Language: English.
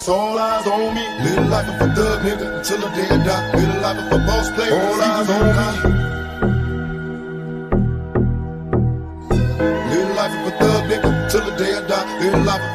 all eyes on me. Live life of a thug nigga until the day I die. Live life of a boss player, all eyes on me. Live life of a thug nigga till the day I die. Live life